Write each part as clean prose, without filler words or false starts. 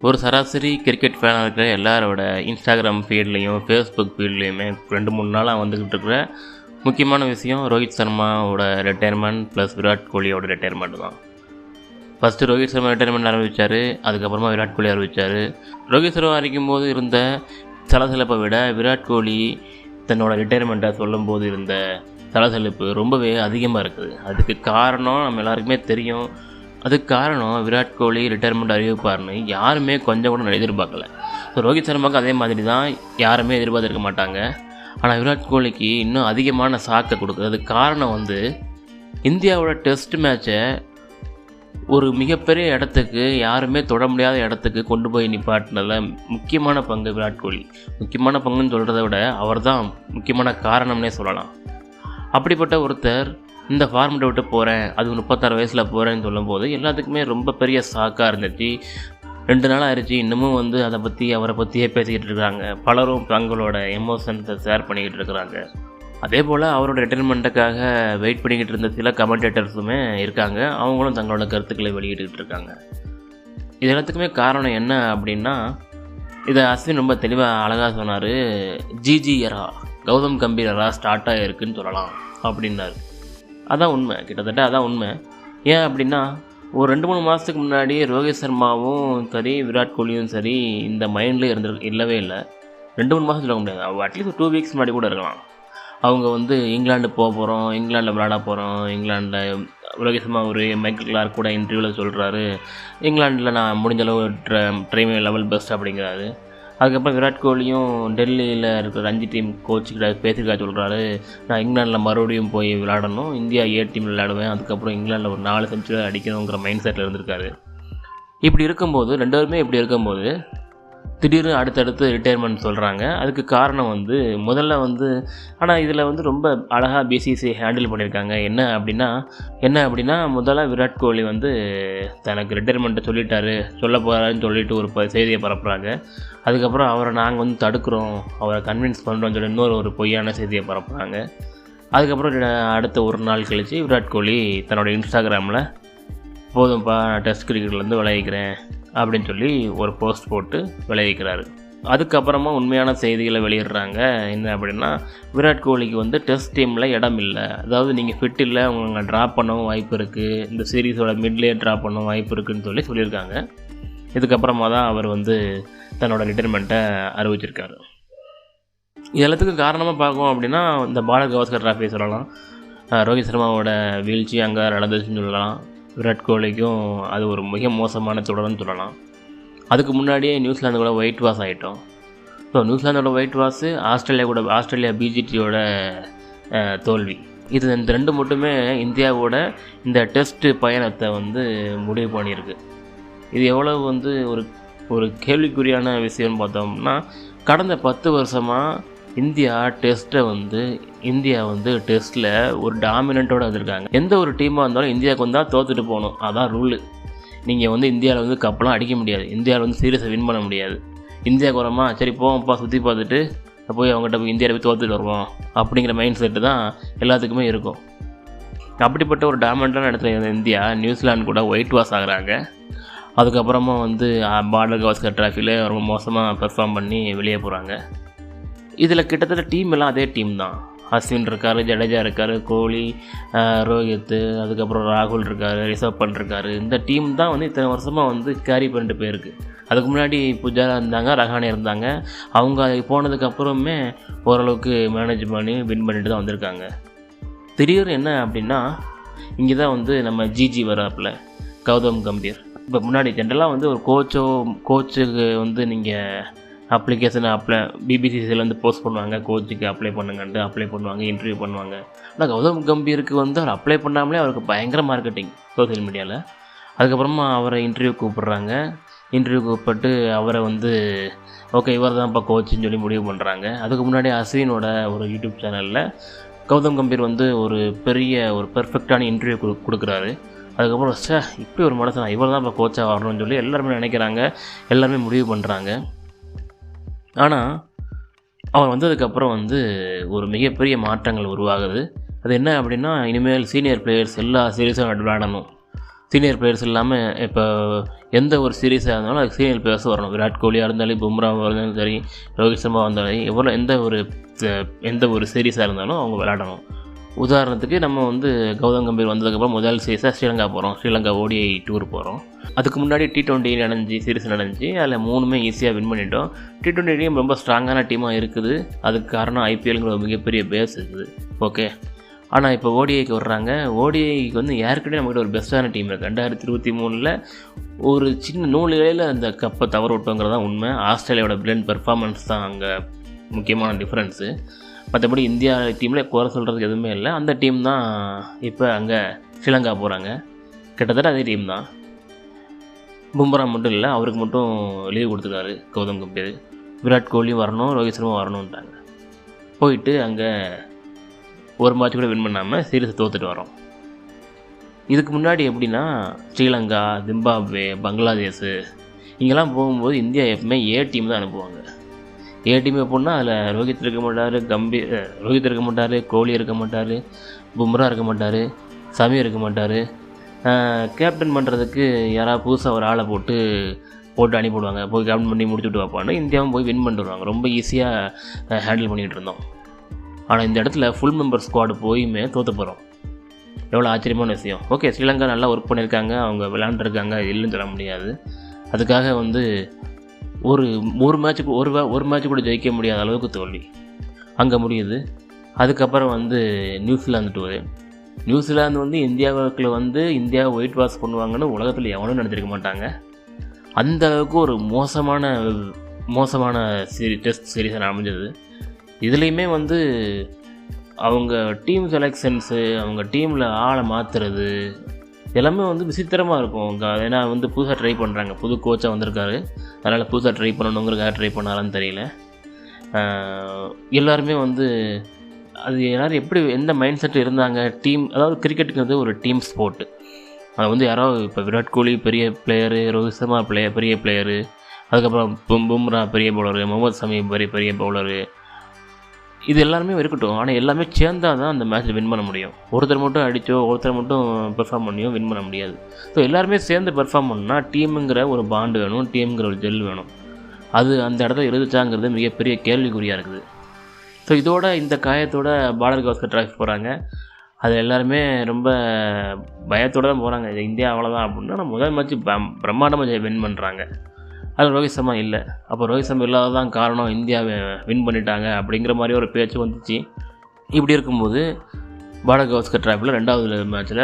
ஒரு சராசரி கிரிக்கெட் ஃபேனாக இருக்கிற எல்லாரோட இன்ஸ்டாகிராம் ஃபீட்லேயும் ஃபேஸ்புக் ஃபீட்லேயுமே 2-3 நாளாக வந்துக்கிட்டு இருக்கிற முக்கியமான விஷயம் ரோஹித் சர்மாவோட ரிட்டையர்மெண்ட் ப்ளஸ் விராட் கோலியோட ரிட்டையர்மெண்ட் தான். ஃபஸ்ட்டு ரோஹித் சர்மா ரிட்டையர்மெண்ட் ஆரம்பித்தார், அதுக்கப்புறமா விராட் கோலி ஆரம்பித்தார். ரோஹித் சர்மா ஆரம்பிக்கும் போது இருந்த சலசலப்பை விட விராட் கோலி தன்னோட ரிட்டையர்மெண்ட்டை சொல்லும்போது இருந்த சலசலப்பு ரொம்பவே அதிகமாக இருக்குது. அதுக்கு காரணம் நம்ம எல்லாருக்குமே தெரியும். அதுக்கு காரணம் விராட் கோலி ரிட்டையர்மெண்ட் அறிவிப்பார்னு யாருமே கொஞ்சம் கூட எதிர்பார்க்கல. ஸோ ரோஹித் சர்மாவுக்கு அதே மாதிரி தான் யாருமே எதிர்பார்த்துருக்க மாட்டாங்க. ஆனால் விராட் கோலிக்கு இன்னும் அதிகமான சாக்கை கொடுக்குது. அதுக்கு காரணம் இந்தியாவோட டெஸ்ட் மேட்சை ஒரு மிகப்பெரிய இடத்துக்கு, யாருமே தொட முடியாத இடத்துக்கு கொண்டு போய் நிப்பாட்டினதில் முக்கியமான பங்கு விராட் கோலி. முக்கியமான பங்குன்னு சொல்கிறத விட அவர் தான் முக்கியமான காரணம்னே சொல்லலாம். அப்படிப்பட்ட ஒருத்தர் இந்த ஃபார்மெட்டை விட்டு போகிறேன், அது 36 வயசில் போகிறேன்னு சொல்லும்போது எல்லாத்துக்குமே ரொம்ப பெரிய ஷாக்காக இருந்துச்சு. 2 நாள் ஆயிடுச்சு, இன்னமும் அதை பற்றி அவரை பற்றியே பேசிக்கிட்டு இருக்கிறாங்க. பலரும் தங்களோட எமோஷன்ஸை ஷேர் பண்ணிக்கிட்டு இருக்கிறாங்க. அதே போல் அவரோட ரிட்டைர்மெண்ட்டுக்காக வெயிட் பண்ணிக்கிட்டு இருந்த சில கமெண்டேட்டர்ஸுமே இருக்காங்க. அவங்களும் தங்களோட கருத்துக்களை வெளியிட்டுக்கிட்டு இருக்காங்க. இது எல்லாத்துக்குமே காரணம் என்ன அப்படின்னா, இதை அஸ்வின் ரொம்ப தெளிவாக அழகாக சொன்னார். ஜிஜி எரா, கௌதம் கம்பீர் எரா ஸ்டார்ட் ஆகிருக்குன்னு சொல்லலாம் அப்படின்னாரு. அதான் உண்மை, கிட்டத்தட்ட அதான் உண்மை. ஏன் அப்படின்னா, ஒரு 2-3 மாதத்துக்கு முன்னாடி ரோஹித் சர்மாவும் சரி விராட் கோலியும் சரி இந்த மைண்டில் இல்லவே இல்லை. 2-3 மாதம் சொல்ல முடியாது, அட்லீஸ்ட் 2 வீக்ஸ் முன்னாடி கூட இருக்கலாம். அவங்க இங்கிலாந்து போக போகிறோம், இங்கிலாண்டில் விளையாட போகிறோம், இங்கிலாண்டில் ரோஹித் சர்மா ஒரு மைக்கேல் கிளார்க் கூட இன்டர்வியூவில் சொல்கிறாரு, இங்கிலாண்டில் நான் முடிஞ்சளவு ட்ரைமே லெவல் பெஸ்ட் அப்படிங்கிறாரு. அதுக்கப்புறம் விராட் கோலியும் டெல்லியில் இருக்கிற 5 டீம் கோச்சுக்கிட்ட பேசியிருக்கா சொல்கிறாரு, நான் இங்கிலாண்டில் மறுபடியும் போய் விளையாடணும், இந்தியா A டீமில் விளையாடுவேன், அதுக்கப்புறம் இங்கிலாண்டில் ஒரு 4 செஞ்சுரி அடிக்கணுங்கிற மைண்ட் செட்டில் இருந்திருக்காரு. இப்படி இருக்கும்போது 2 பேருமே இப்படி இருக்கும்போது திடீர்னு அடுத்தடுத்து ரிட்டையர்மெண்ட் சொல்கிறாங்க. அதுக்கு காரணம் முதல்ல ஆனால் இதில் ரொம்ப அழகாக பிசிசி ஹேண்டில் பண்ணியிருக்காங்க. என்ன அப்படின்னா முதல்ல விராட் கோலி தனக்கு ரிட்டையர்மெண்ட்டை சொல்ல போகிறாருன்னு சொல்லிட்டு ஒரு செய்தியை பரப்புகிறாங்க. அதுக்கப்புறம் அவரை நாங்கள் தடுக்கிறோம், அவரை கன்வின்ஸ் பண்ணுறோம்னு சொல்லி இன்னொரு பொய்யான செய்தியை பரப்புகிறாங்க. அதுக்கப்புறம் அடுத்த ஒரு நாள் கழித்து விராட் கோலி தன்னோட இன்ஸ்டாகிராமில் போதும்ப்பா, நான் டெஸ்ட் கிரிக்கெட்லேருந்து விளைவிக்கிறேன் அப்படின்னு சொல்லி ஒரு போஸ்ட் போட்டு விளைவிக்கிறாரு. அதுக்கப்புறமா உண்மையான செய்திகளை வெளியிடுறாங்க. என்ன அப்படின்னா, விராட் கோலிக்கு டெஸ்ட் டீமில் இடம் இல்லை, அதாவது நீங்கள் ஃபிட் இல்லை, அவங்க ட்ராப் பண்ணவும் வாய்ப்பு இருக்குது, இந்த சீரீஸோட மிட்லேயே ட்ராப் பண்ணவும் வாய்ப்பு இருக்குதுன்னு சொல்லியிருக்காங்க. இதுக்கப்புறமா தான் அவர் தன்னோட ரிட்டைர்மெண்ட்டை அறிவிச்சிருக்காரு. இது எல்லாத்துக்கும் காரணமாக பார்க்கணும் அப்படின்னா, இந்த பாரத் கவாஸ்கர் டிராஃபி சொல்லலாம், ரோஹித் சர்மாவோட வீழ்ச்சி அங்கே நடந்துச்சுன்னு சொல்லலாம். விராட் கோலிக்கும் அது ஒரு மிக மோசமான தொடர்னு சொல்லலாம். அதுக்கு முன்னாடியே நியூசிலாந்து கூட ஒயிட் வாஷ் ஆகிட்டோம். ஸோ நியூசிலாந்தோட ஒயிட் வாஷு, ஆஸ்திரேலியா பிஜிடியோட தோல்வி, இது இந்த 2 மட்டுமே இந்தியாவோட இந்த டெஸ்ட்டு பயணத்தை முடிவு பண்ணியிருக்கு. இது எவ்வளவு ஒரு கேள்விக்குறியான விஷயம்னு பார்த்தோம்னா, கடந்த 10 வருஷமாக இந்தியா டெஸ்ட்டில் ஒரு டாமினண்ட்டோடு வந்திருக்காங்க. எந்த ஒரு டீமாக இருந்தாலும் இந்தியாவுக்கு வந்தால் தோற்றுட்டு போகணும், அதான் ரூலு. நீங்கள் இந்தியாவில் கப்பெல்லாம் அடிக்க முடியாது, இந்தியாவில் சீரியஸை வின் பண்ண முடியாது. இந்தியாவுக்கு வரமா, சரி போவோம்ப்பா சுற்றி பார்த்துட்டு போய் அவங்ககிட்ட போய் இந்தியாவில் போய் தோற்றுட்டு வருவோம் அப்படிங்கிற மைண்ட் செட்டு தான் எல்லாத்துக்குமே இருக்கும். அப்படிப்பட்ட ஒரு டாமினண்ட்டான இடத்துல இந்தியா நியூசிலாந்து கூட ஒயிட் வாஷ் ஆகுறாங்க. அதுக்கப்புறமா பாரத் கவாஸ்கர் டிராஃபியில் ரொம்ப மோசமாக பெர்ஃபார்ம் பண்ணி வெளியே போகிறாங்க. இதில் கிட்டத்தட்ட டீம் எல்லாம் அதே டீம் தான். அஸ்வின் இருக்கார், ஜடேஜா இருக்கார், கோலி, ரோஹித், அதுக்கப்புறம் ராகுல் இருக்கார், ரிஷப் பண்ட் இருக்கார். இந்த டீம் தான் இத்தனை வருஷமாக கேரி பண்ணிட்டு போயிருக்கு. அதுக்கு முன்னாடி புஜாரா இருந்தாங்க, ரஹானே இருந்தாங்க. அவங்க போனதுக்கப்புறமே ஓரளவுக்கு மேனேஜ் பண்ணி வின் பண்ணிட்டு தான் வந்திருக்காங்க. திடீர்னு என்ன அப்படின்னா, இங்கே தான் நம்ம ஜிஜி வராப்பில் கௌதம் கம்பீர். இப்போ முன்னாடி ஜென்ரலாக ஒரு கோச்சுக்கு நீங்கள் அப்ளிகேஷனை பிபிசிசிலேருந்து போஸ்ட் பண்ணுவாங்க, கோச்சுக்கு அப்ளை பண்ணுவாங்க, இன்டர்வியூ பண்ணுவாங்க. ஆனால் கௌதம் கம்பீருக்கு அவர் அப்ளை பண்ணாமலே அவருக்கு பயங்கர மார்க்கெட்டிங் சோசியல் மீடியாவில். அதுக்கப்புறமா அவரை இன்டர்வியூ கூப்பிட்றாங்க. இன்டர்வியூ கூப்பிட்டு அவரை ஓகே இவர் தான் இப்போ கோச்சுன்னு சொல்லி முடிவு பண்ணுறாங்க. அதுக்கு முன்னாடி அஸ்வினோட ஒரு யூடியூப் சேனலில் கௌதம் கம்பீர் ஒரு பெர்ஃபெக்டான இன்டர்வியூ கொடுக்குறாரு. அதுக்கப்புறம் இப்படி ஒரு மனுஷன் இவர் தான் இப்போ கோச்சாக வரணும்னு சொல்லி எல்லாருமே நினைக்கிறாங்க, எல்லாருமே முடிவு பண்ணுறாங்க. ஆனால் அவர் வந்ததுக்கப்புறம் ஒரு மிகப்பெரிய மாற்றங்கள் உருவாகுது. அது என்ன அப்படின்னா, இனிமேல் சீனியர் பிளேயர்ஸ் எல்லா சீரீஸும் விளையாடணும், சீனியர் பிளேயர்ஸ் இல்லாமல் இப்போ எந்த ஒரு சீரீஸாக இருந்தாலும் அதுக்கு சீனியர் பிளேயர்ஸ் வரணும். விராட் கோலியாக இருந்தாலும், பும்ராவாக இருந்தாலும் சரி, ரோஹித் சர்மா வந்தாலும் எந்த ஒரு சீரீஸாக இருந்தாலும் அவங்க விளையாடணும். உதாரணத்துக்கு நம்ம வந்து கௌதம் கம்பீர் வந்ததுக்கப்புறம் முதல் சீரீஸாக ஸ்ரீலங்கா போகிறோம். ஸ்ரீலங்கா ODI டூர் போகிறோம். அதுக்கு முன்னாடி T20 சீரீஸ் நடந்துச்சு. அதில் 3மே ஈஸியாக வின் பண்ணிட்டோம். T20 டீம் ரொம்ப ஸ்ட்ராங்கான டீமாக இருக்குது. அதுக்கு காரணம் IPLங்கிற ஒரு மிகப்பெரிய பேஸ் இருக்குது. ஓகே, ஆனால் இப்போ ODIக்கு வர்றாங்க. ODIக்கு வந்து யாருக்கிட்டே நம்மகிட்ட ஒரு பெஸ்ட்டான டீம் இருக்குது. 2023 ஒரு சின்ன நூலிலையில் அந்த கப்பை தவற விட்டோங்கிறதான் உண்மை. ஆஸ்திரேலியாவோட பிளண்ட் பெர்ஃபார்மன்ஸ் தான் அங்கே முக்கியமான டிஃப்ரென்ஸு. மற்றபடி இந்தியா டீமில் குறை சொல்கிறதுக்கு எதுவுமே இல்லை. அந்த டீம் தான் இப்போ அங்கே ஸ்ரீலங்கா போகிறாங்க. கிட்டத்தட்ட அதே டீம் தான். பும்ரா மட்டும் இல்லை, அவருக்கு மட்டும் லீவ் கொடுத்துருக்காரு கௌதம் கம்பீர். விராட் கோலியும் வரணும், ரோஹித் சர்மா வரணுன்ட்டாங்க. போயிட்டு அங்கே ஒரு மேட்ச் கூட வின் பண்ணாமல் சீரீஸை தோற்றுட்டு வரோம். இதுக்கு முன்னாடி எப்படின்னா ஸ்ரீலங்கா, ஜிம்பாப்வே, பங்களாதேஷ் இங்கெல்லாம் போகும்போது இந்தியா எப்பவுமே A டீம் தான் அனுப்புவாங்க. A டீம் எப்படின்னா அதில் ரோஹித் இருக்க மாட்டார், கோலி இருக்க மாட்டார், பும்ரா இருக்க மாட்டார், சமி இருக்க மாட்டார். கேப்டன் பண்ணுறதுக்கு யாராவது புதுசாக ஒரு ஆளை போட்டு அனுப்பிவிடுவாங்க. போய் கேப்டன் பண்ணி முடிச்சுட்டு வைப்பான்னு இந்தியாவும் போய் வின் பண்ணிட்டு வருவாங்க. ரொம்ப ஈஸியாக ஹேண்டில் பண்ணிகிட்டு இருந்தோம். ஆனால் இந்த இடத்துல ஃபுல் மெம்பர் ஸ்குவாடு போயுமே தோற்று போகிறோம். எவ்வளோ ஆச்சரியமான விஷயம். ஓகே, ஸ்ரீலங்கா நல்லா ஒர்க் பண்ணியிருக்காங்க, அவங்க விளையாண்டுருக்காங்க, இல்லைன்னு சொல்ல முடியாது. அதுக்காக வந்து ஒரு மேட்ச் கூட ஜெயிக்க முடியாத அளவுக்கு தோல்வி அங்கே முடியுது. அதுக்கப்புறம் வந்து நியூசிலாந்து வந்து இந்தியாவுக்குள்ள வந்து இந்தியாவை ஒயிட் வாஷ் பண்ணுவாங்கன்னு உலகத்தில் எவனும் நினச்சிருக்க மாட்டாங்க. அந்த அளவுக்கு ஒரு மோசமான டெஸ்ட் சீரீஸாக அமைஞ்சது. இதுலேயுமே வந்து அவங்க டீம் செலெக்ஷன்ஸு, அவங்க டீமில் ஆளை மாற்றுறது எல்லாமே வந்து விசித்திரமாக இருக்கும். ஏன்னா வந்து புதுசாக ட்ரை பண்ணுறாங்க, புது கோச்சாக வந்திருக்காரு, அதனால் புதுசாக ட்ரை பண்ணணுங்கிறக்காக ட்ரை பண்ணாரான்னு தெரியல. எல்லாருமே வந்து அது எல்லோரும் எப்படி எந்த மைண்ட் செட் இருந்தாங்க. அதாவது கிரிக்கெட்டுங்கிறது ஒரு டீம் ஸ்போர்ட்டு. அது வந்து யாராவது இப்போ விராட் கோலி பெரிய பிளேயரு, ரோஹித் சர்மா பெரிய பிளேயரு, அதுக்கப்புறம் பும்ரா பெரிய பவுலரு, முகமது சமி பெரிய பவுலரு, இது எல்லாருமே இருக்கட்டும். ஆனால் எல்லாமே சேர்ந்தால் தான் அந்த மேட்ச்சில் வின் பண்ண முடியும். ஒருத்தர் மட்டும் அடித்தோ ஒருத்தர் மட்டும் பெர்ஃபார்ம் பண்ணியோ வின் பண்ண முடியாது. ஸோ எல்லாருமே சேர்ந்து பெர்ஃபார்ம் பண்ணால் டீமுங்கிற ஒரு பாண்டு வேணும், டீமுங்கிற ஒரு ஜெல் வேணும். அது அந்த இடத்துல இருந்துச்சாங்கிறது மிகப்பெரிய கேள்விக்குறியாக இருக்குது. ஸோ இதோட இந்த காயத்தோட பார்டர் கவாஸ்கர் டிராஃபி போகிறாங்க. அது எல்லாருமே ரொம்ப பயத்தோடு தான் போகிறாங்க. இந்தியா அவ்வளோதான் அப்படின்னா முதல் மேட்ச் பிரம்மாண்டமாக வின் பண்ணுறாங்க. அது ரோஹித் சர்மா இல்லை. அப்போ ரோஹித் சர்மா இல்லாததான் காரணம், இந்தியாவை வின் பண்ணிட்டாங்க அப்படிங்கிற மாதிரி ஒரு பேச்சு வந்துச்சு. இப்படி இருக்கும்போது பார்டர் கவாஸ்கர் டிராஃபியில் ரெண்டாவது மேட்ச்சில்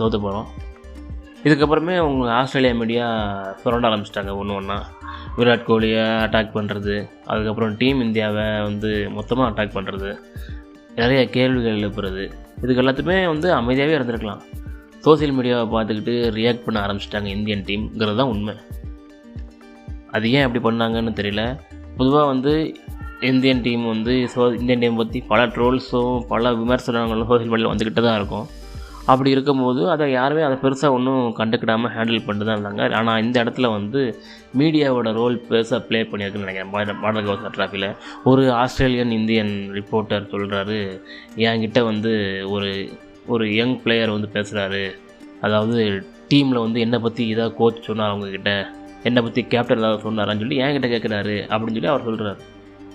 தோற்று போகிறோம். இதுக்கப்புறமே அவங்க ஆஸ்திரேலியா மீடியா சுரண்ட ஆரம்பிச்சிட்டாங்க ஒன்றா. விராட் கோலியை அட்டாக் பண்ணுறது, அதுக்கப்புறம் டீம் இந்தியாவை வந்து மொத்தமாக அட்டாக் பண்ணுறது, நிறைய கேள்விகள் எழுப்புறது. இதுக்கு எல்லாத்துக்குமே வந்து அமைதியாகவே இருந்திருக்கலாம். சோசியல் மீடியாவை பார்த்துக்கிட்டு ரியாக்ட் பண்ண ஆரம்பிச்சிட்டாங்க இந்தியன் டீம்ங்கிறது தான் உண்மை. அது ஏன் அப்படி பண்ணாங்கன்னு தெரியல. பொதுவாக வந்து இந்தியன் டீம் பற்றி பல ட்ரோல்ஸும் பல விமர்சனங்களும் சோசியல் மீடியாவில் வந்துக்கிட்டு தான் இருக்கும். அப்படி இருக்கும்போது அதை யாருமே பெருசாக ஒன்றும் கண்டுக்கிடாமல் ஹேண்டில் பண்ணிட்டு தான் இருந்தாங்க. ஆனால் இந்த இடத்துல வந்து மீடியாவோட ரோல் பெருசாக ப்ளே பண்ணியிருக்குன்னு நினைக்கிறேன். பார்டர் கவாஸ்கர் டிராஃபியில் ஒரு ஆஸ்திரேலியன் இந்தியன் ரிப்போர்ட்டர் சொல்கிறாரு, என்கிட்ட வந்து ஒரு யங் பிளேயர் வந்து பேசுகிறாரு, அதாவது டீமில் வந்து என்னை பற்றி ஏதாவது கோச் சொன்னார், அவங்கக்கிட்ட என்னை பற்றி கேப்டன் ஏதாவது சொன்னாரான்னு சொல்லி என்கிட்ட கேட்குறாரு அப்படின்னு சொல்லி அவர் சொல்கிறார்.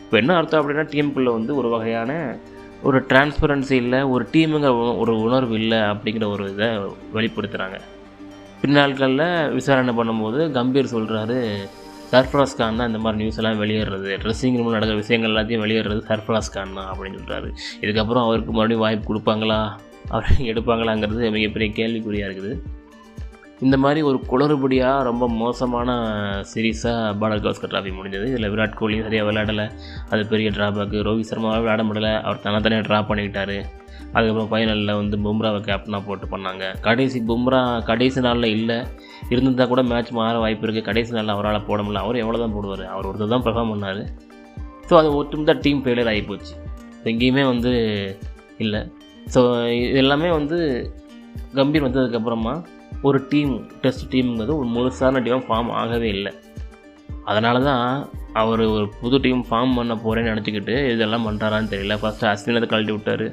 இப்போ என்ன அர்த்தம் அப்படின்னா டீமுக்குள்ளே வந்து ஒரு வகையான ஒரு டிரான்ஸ்பரன்சி இல்லை, ஒரு டீமுங்கிற ஒரு உணர்வு இல்லை அப்படிங்கிற ஒரு இதை வெளிப்படுத்துகிறாங்க. பின்னாட்களில் விசாரணை பண்ணும்போது கம்பீர் சொல்கிறாரு, சர்ஃப்ராஸ் கான் தான் இந்த மாதிரி நியூஸ் எல்லாம் வெளியேறது, ட்ரெஸ்ஸிங் ரூமில் நடக்கிற விஷயங்கள் எல்லாத்தையும் வெளியேறது சர்ஃப்ராஸ் கான் தான் அப்படின்னு சொல்கிறாரு. இதுக்கப்புறம் அவருக்கு மறுபடியும் வாய்ப்பு கொடுப்பாங்களா, அவர் எடுப்பாங்களாங்கிறது மிகப்பெரிய கேள்விக்குறியாக இருக்குது. இந்த மாதிரி ஒரு குளறுபடியாக ரொம்ப மோசமான சீரீஸாக பார்டர் கவாஸ்கர் டிராஃபி முடிஞ்சது. இதில் விராட் கோலியும் சரியாக விளையாடலை, அது பெரிய ட்ராபேக்கு. ரோஹித் சர்மாவை விளையாட முடியலை, அவர் தனித்தனியாக ட்ரா பண்ணிக்கிட்டார். அதுக்கப்புறம் ஃபைனலில் வந்து பும்ராவை கேப்டனாக போட்டு பண்ணாங்க. பும்ரா கடைசி நாளில் இல்லை, இருந்திருந்தால் கூட மேட்ச் மாற வாய்ப்பு இருக்குது. கடைசி நாளில் அவரால் போட முடியல. அவர் எவ்வளோ தான் போடுவார், அவர் ஒருத்தர் தான் பெர்ஃபார்ம் பண்ணார். ஸோ அது ஒட்டுமொத்த டீம் ஃபெயிலியர் ஆகிப்போச்சு. எங்கேயுமே வந்து இல்லை. ஸோ இது எல்லாமே வந்து கம்பீர் வந்ததுக்கப்புறமா ஒரு டெஸ்ட் டீமுங்கிறது ஒரு முழுசான டீமாக ஃபார்ம் ஆகவே இல்லை. அதனால தான் அவர் ஒரு புது டீம் ஃபார்ம் பண்ண போகிறேன்னு நினச்சிக்கிட்டு இதெல்லாம் பண்ணுறாரான்னு தெரியல. ஃபஸ்ட்டு அஸ்வினத்தை கழட்டி விட்டார்,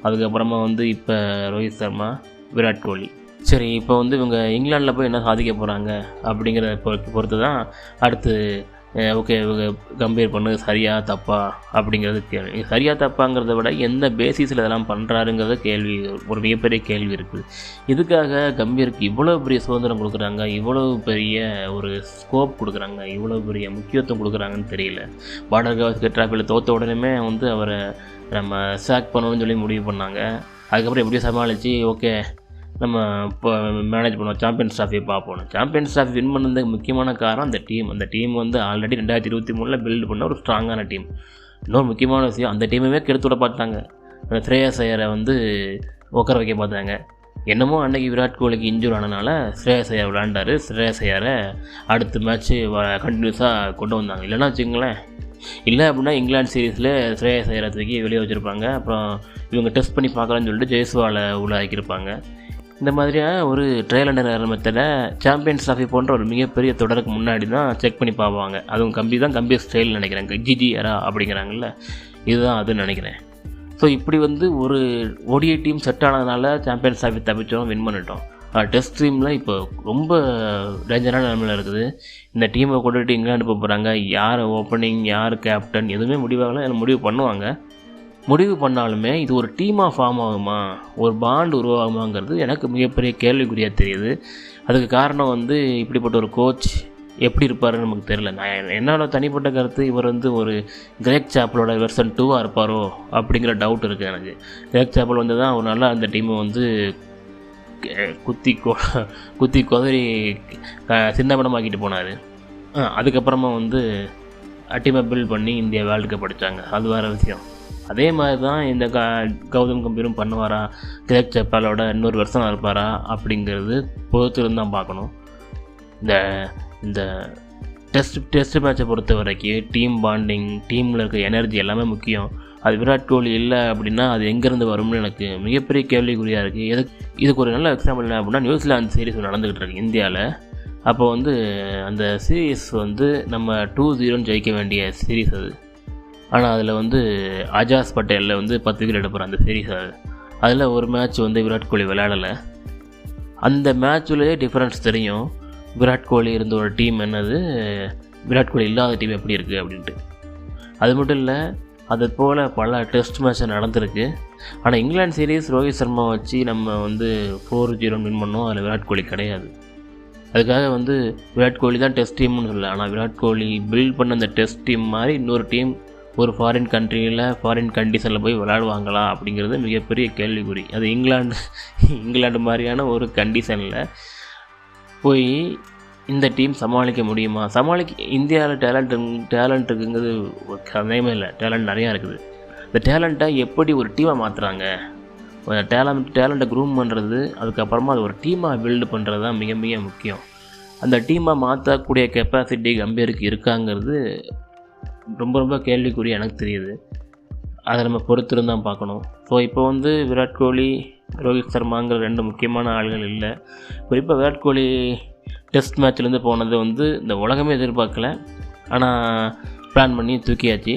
அதுக்கப்புறமா வந்து இப்போ ரோஹித் சர்மா, விராட் கோலி. சரி, இப்போ வந்து இவங்க இங்கிலாண்டில் போய் என்ன சாதிக்க போகிறாங்க அப்படிங்கிறத பொறுத்து தான் அடுத்து ஓகே இவங்க கம்பேர் பண்ணது சரியா தப்பா அப்படிங்கிறது கேள்வி. சரியா தப்பாங்கிறத விட எந்த பேசிஸில் இதெல்லாம் பண்ணுறாருங்கிறத கேள்வி, ஒரு மிகப்பெரிய கேள்வி இருக்குது. இதுக்காக கம்பீருக்கு இவ்வளோ பெரிய சுதந்திரம் கொடுக்குறாங்க, இவ்வளோ பெரிய ஒரு ஸ்கோப் கொடுக்குறாங்க, இவ்வளோ பெரிய முக்கியத்துவம் கொடுக்குறாங்கன்னு தெரியல. பார்டர் கவாஸ்கர் டிராஃபியில் தோற்ற உடனே வந்து அவரை நம்ம சாக் பண்ணணும்னு சொல்லி முடிவு பண்ணாங்க. அதுக்கப்புறம் எப்படியும் சமாளித்து ஓகே நம்ம இப்போ மேனேஜ் பண்ணுவோம், சாம்பியன்ஸ் ட்ராஃபியை பார்ப்போம். சாம்பியன்ஸ் ட்ராஃபி வின் பண்ணதுக்கு முக்கியமான காரணம் அந்த டீம் வந்து ஆல்ரெடி 2023 பில்டு பண்ண ஒரு ஸ்ட்ராங்கான டீம். இன்னொரு முக்கியமான விஷயம், அந்த டீமையே கெடுத்து விட பார்த்தாங்க. அந்த ஸ்ரேயஸ் ஐயரை வந்து உட்கார வைக்க பார்த்தாங்க. என்னமோ அன்றைக்கி விராட் கோலிக்கு இன்ஜூர் ஆனதுனால ஸ்ரேயஸ் ஐயர் விளையாண்டார். ஸ்ரேயஸ் ஐயரை அடுத்த மேட்ச்சு கண்டினியூஸாக கொண்டு வந்தாங்க. இல்லைன்னா வச்சுங்களேன், இல்லை அப்படின்னா இங்கிலாந்து சீரீஸில் ஸ்ரேயஸ் ஐயரை தூக்கி வெளியே வச்சுருப்பாங்க. அப்புறம் இவங்க டெஸ்ட் பண்ணி பார்க்கலான்னு சொல்லிட்டு ஜெய்ஸ்வாலை உள்ள ஆக்கியிருப்பாங்க. இந்த மாதிரியான ஒரு ட்ரையல் அண்ட் எரர் மெத்தடில் சாம்பியன்ஸ் ட்ராஃபி போன்ற ஒரு மிகப்பெரிய தொடருக்கு முன்னாடி தான் செக் பண்ணி பார்ப்பாங்க. அதுவும் கம்பீர் ஸ்டைல் நினைக்கிறேன், ஜிஜி எரா அப்படிங்கிறாங்கல்ல, இதுதான் அதுன்னு நினைக்கிறேன். ஸோ இப்படி வந்து ஒரு ஓடிஐ டீம் செட் ஆனதுனால சாம்பியன்ஸ் ட்ராஃபி தப்பிச்சோம், வின் பண்ணிட்டோம். டெஸ்ட் டீமில் இப்போ ரொம்ப டேஞ்சரான நிலைமையில் இருக்குது. இந்த டீமை கொண்டுட்டு இங்கிலாந்து போகிறாங்க. யார் ஓப்பனிங், யார் கேப்டன் எதுவுமே முடிவாகல. முடிவு பண்ணுவாங்க. முடிவு பண்ணாலுமே இது ஒரு டீமாக ஃபார்ம் ஆகுமா, ஒரு பாண்ட் உருவாகுமாங்கிறது எனக்கு மிகப்பெரிய கேள்விக்குறியாக தெரியுது. அதுக்கு காரணம் வந்து இப்படிப்பட்ட ஒரு கோச் எப்படி இருப்பாருன்னு நமக்கு தெரியல. நான் என்னோட தனிப்பட்ட கருத்து, இவர் வந்து ஒரு கிரேக் சாப்பலோட வெர்ஷன் 2 இருப்பாரோ அப்படிங்கிற டவுட் இருக்குது எனக்கு. கிரேக் சாப்பல் வந்து தான் ஒரு நல்லா அந்த டீமை வந்து குத்தி கொதறி சின்னப்படமாக்கிட்டு போனார். அதுக்கப்புறமா வந்து டீமை பில்ட் பண்ணி இந்தியா வேர்ல்டு கப் அடித்தாங்க. அது வேறு விஷயம். அதே மாதிரி தான் இந்த கௌதம் கம்பீரும் பண்ணுவாரா, கிரேக் சாப்பலோட இன்னொரு வருஷம் இருப்பாரா அப்படிங்கிறது பொறுத்திருந்து தான் பார்க்கணும். இந்த டெஸ்ட் மேட்சை பொறுத்த வரைக்கும் டீம் பாண்டிங், டீமில் இருக்க எனர்ஜி எல்லாமே முக்கியம். அது விராட் கோலி இல்லை அப்படின்னா அது எங்கேருந்து வரும்னு எனக்கு மிகப்பெரிய கேள்விக்குறியாக இருக்குது. இதுக்கு ஒரு நல்ல எக்ஸாம்பிள் என்ன அப்படின்னா, நியூசிலாந்து சீரீஸ் நடந்துக்கிட்டு இருக்கு இந்தியாவில். அப்போ வந்து அந்த சீரீஸ் வந்து நம்ம 2-0 ஜெயிக்க வேண்டிய சீரீஸ் அது. ஆனால் அதில் வந்து அஜாஸ் பட்டேலில் வந்து 10 விக்கெட் எடுப்பார் அந்த சீரீஸ். அதில் ஒரு மேட்ச் வந்து விராட் கோலி விளையாடலை. அந்த மேட்ச்லேயே டிஃப்ரென்ஸ் தெரியும், விராட் கோலி இருந்த ஒரு டீம் என்னது, விராட் கோலி இல்லாத டீம் எப்படி இருக்குது அப்படின்ட்டு. அது மட்டும் இல்லை, அது போல் பல டெஸ்ட் மேட்ச் நடந்திருக்கு. ஆனால் இங்கிலாந்து சீரீஸ் ரோஹித் சர்மா வச்சு நம்ம வந்து 4-0 வின் பண்ணோம். அதில் விராட் கோலி கிடையாது. அதுக்காக வந்து விராட் கோலி தான் டெஸ்ட் டீம்னு சொல்லலை. ஆனால் விராட் கோலி பில்ட் பண்ண அந்த டெஸ்ட் டீம் மாதிரி இன்னொரு டீம் ஒரு ஃபாரின் கண்ட்ரியில் ஃபாரின் கண்டிஷனில் போய் விளையாடுவாங்களா அப்படிங்கிறது மிகப்பெரிய கேள்விக்குறி. அது இங்கிலாந்து மாதிரியான ஒரு கண்டிஷனில் போய் இந்த டீம் சமாளிக்க முடியுமா? இந்தியாவில் டேலண்ட் இருக்குங்கிறது சந்தேகமே இல்லை. டேலண்ட் நிறையா இருக்குது. இந்த டேலண்ட்டை எப்படி ஒரு டீமாக மாற்றுறாங்க, டேலண்ட்டை க்ரூம் பண்ணுறது, அதுக்கப்புறமா அது ஒரு டீமாக பில்டு பண்ணுறது தான் மிக மிக முக்கியம். அந்த டீமாக மாற்றக்கூடிய கெப்பாசிட்டி கம்பீருக்கு இருக்காங்கிறது ரொம்ப ரொம்ப கேள்விக்குறி எனக்கு தெரியுது. அதை நம்ம பொறுத்திருந்தான் பார்க்கணும். ஸோ இப்போ வந்து விராட் கோலி, ரோஹித் சர்மாங்கிற 2 முக்கியமான ஆள்கள் இல்லை. குறிப்பாக விராட் கோலி டெஸ்ட் மேட்ச்லேருந்து போனது வந்து இந்த உலகமே எதிர்பார்க்கல. ஆனால் பிளான் பண்ணி தூக்கியாச்சு.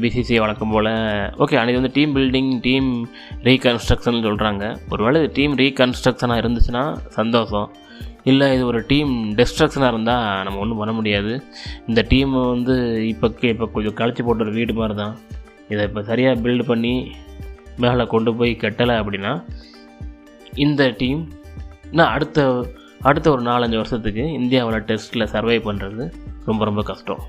பிசிசிஐ வழக்கம் போல் ஓகே. அன்றைக்கி வந்து டீம் பில்டிங், டீம் ரீகன்ஸ்ட்ரக்ஷன் சொல்கிறாங்க. ஒருவேளை இது டீம் ரீகன்ஸ்ட்ரக்ஷனாக இருந்துச்சுன்னா சந்தோஷம். இல்லை இது ஒரு டீம் டெஸ்ட்ரக்ஷனாக இருந்தால் நம்ம ஒன்றும் பண்ண முடியாது. இந்த டீம் வந்து இப்போ கொஞ்சம் கழிச்சு போட்ட ஒரு வீடு மாதிரி தான். இதை இப்போ சரியாக பில்டு பண்ணி மேலே கொண்டு போய் கட்டலை அப்படின்னா இந்த டீம் இன்னும் அடுத்த ஒரு 4-5 வருஷத்துக்கு இந்தியாவில் டெஸ்ட்டில் சர்வை பண்ணுறது ரொம்ப ரொம்ப கஷ்டம்.